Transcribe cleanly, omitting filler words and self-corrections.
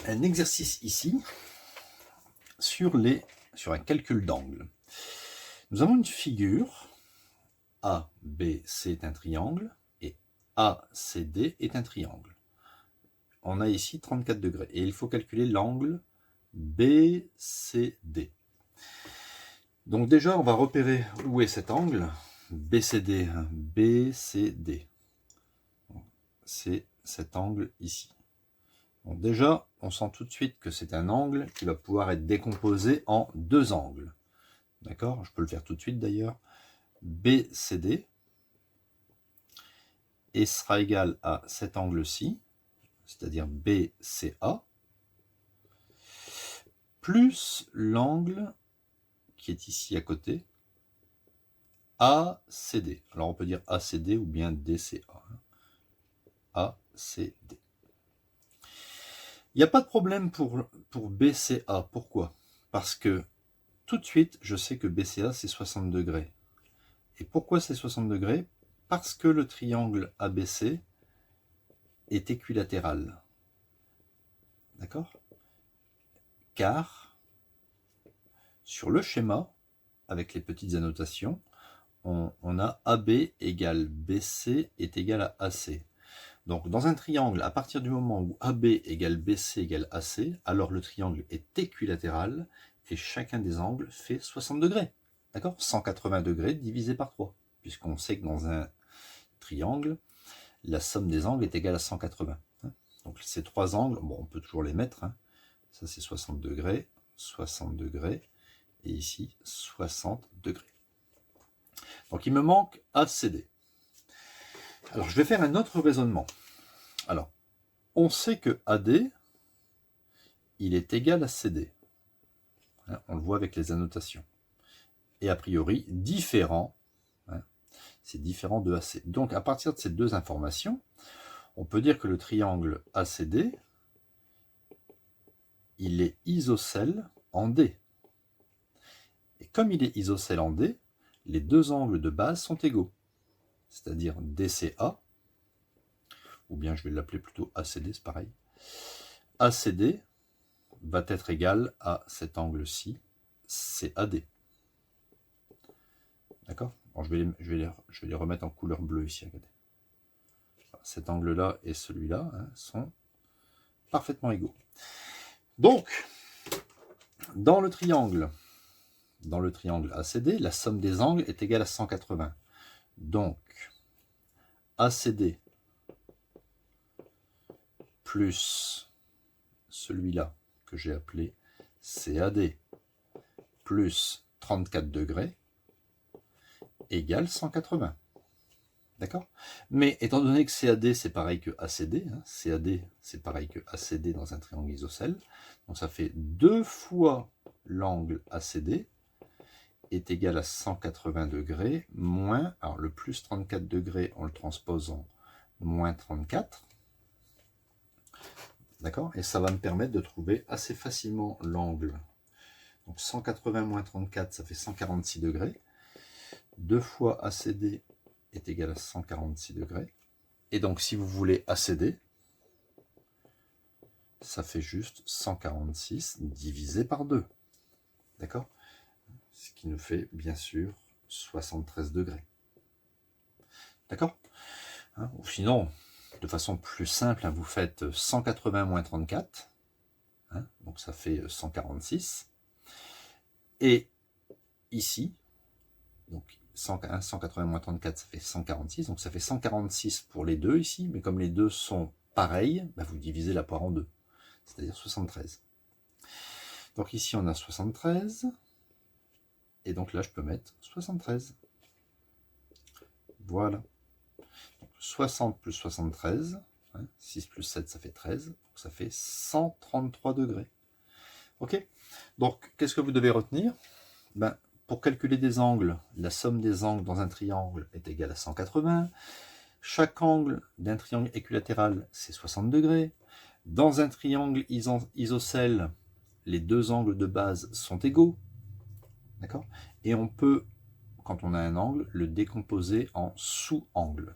un exercice ici sur un calcul d'angle. Nous avons une figure, ABC est un triangle, et ACD est un triangle. On a ici 34 degrés, et il faut calculer l'angle BCD. Donc déjà, on va repérer où est cet angle, BCD, BCD. C'est cet angle ici. Donc déjà, on sent tout de suite que c'est un angle qui va pouvoir être décomposé en deux angles. D'accord? Je peux le faire tout de suite d'ailleurs. BCD et sera égal à cet angle-ci, c'est-à-dire BCA, plus l'angle qui est ici à côté, ACD. Alors on peut dire ACD ou bien DCA. ACD. Il n'y a pas de problème pour BCA. Pourquoi? Parce que tout de suite, je sais que BCA, c'est 60 degrés. Et pourquoi c'est 60 degrés? Parce que le triangle ABC est équilatéral. D'accord? Car, sur le schéma, avec les petites annotations, on a AB égale BC est égal à AC. Donc, dans un triangle, à partir du moment où AB égale BC égale AC, alors le triangle est équilatéral et chacun des angles fait 60 degrés. D'accord? 180 degrés divisé par 3, puisqu'on sait que dans un triangle, la somme des angles est égale à 180. Donc, ces trois angles, bon, on peut toujours les mettre. Ça, c'est 60 degrés, et ici, 60 degrés. Donc, il me manque ACD. Alors, je vais faire un autre raisonnement. Alors, on sait que AD, il est égal à CD. On le voit avec les annotations. Et a priori, différent, c'est différent de AC. Donc, à partir de ces deux informations, on peut dire que le triangle ACD, il est isocèle en D. Et comme il est isocèle en D, les deux angles de base sont égaux. C'est-à-dire DCA, ou bien je vais l'appeler plutôt ACD, c'est pareil. ACD va être égal à cet angle-ci, CAD. D'accord? Je vais les remettre en couleur bleue ici. Regardez. Cet angle-là et celui-là sont parfaitement égaux. Donc, dans le triangle ACD, la somme des angles est égale à 180. Donc, ACD plus celui-là que j'ai appelé CAD plus 34 degrés égale 180. D'accord? Mais étant donné que CAD c'est pareil que ACD, CAD c'est pareil que ACD dans un triangle isocèle, donc ça fait 2 fois l'angle ACD est égal à 180 degrés moins, alors le plus 34 degrés on le transpose en moins 34. D'accord? Et ça va me permettre de trouver assez facilement l'angle. Donc 180 moins 34, ça fait 146 degrés. 2 fois ACD est égal à 146 degrés. Et donc si vous voulez ACD, ça fait juste 146 divisé par 2. D'accord? Ce qui nous fait bien sûr 73 degrés. D'accord? Ou sinon, de façon plus simple, vous faites 180 moins 34. Donc ça fait 146. Et ici, donc 180 moins 34, ça fait 146. Donc ça fait 146 pour les deux ici. Mais comme les deux sont pareils, vous divisez la part en deux. C'est-à-dire 73. Donc ici, on a 73. Et donc là, je peux mettre 73. Voilà. Donc 60 plus 73. 6 plus 7, ça fait 13. Donc ça fait 133 degrés. Ok? Donc, qu'est-ce que vous devez retenir? Pour calculer des angles, la somme des angles dans un triangle est égale à 180. Chaque angle d'un triangle équilatéral, c'est 60 degrés. Dans un triangle isocèle, les deux angles de base sont égaux. D'accord? Et on peut, quand on a un angle, le décomposer en sous-angles.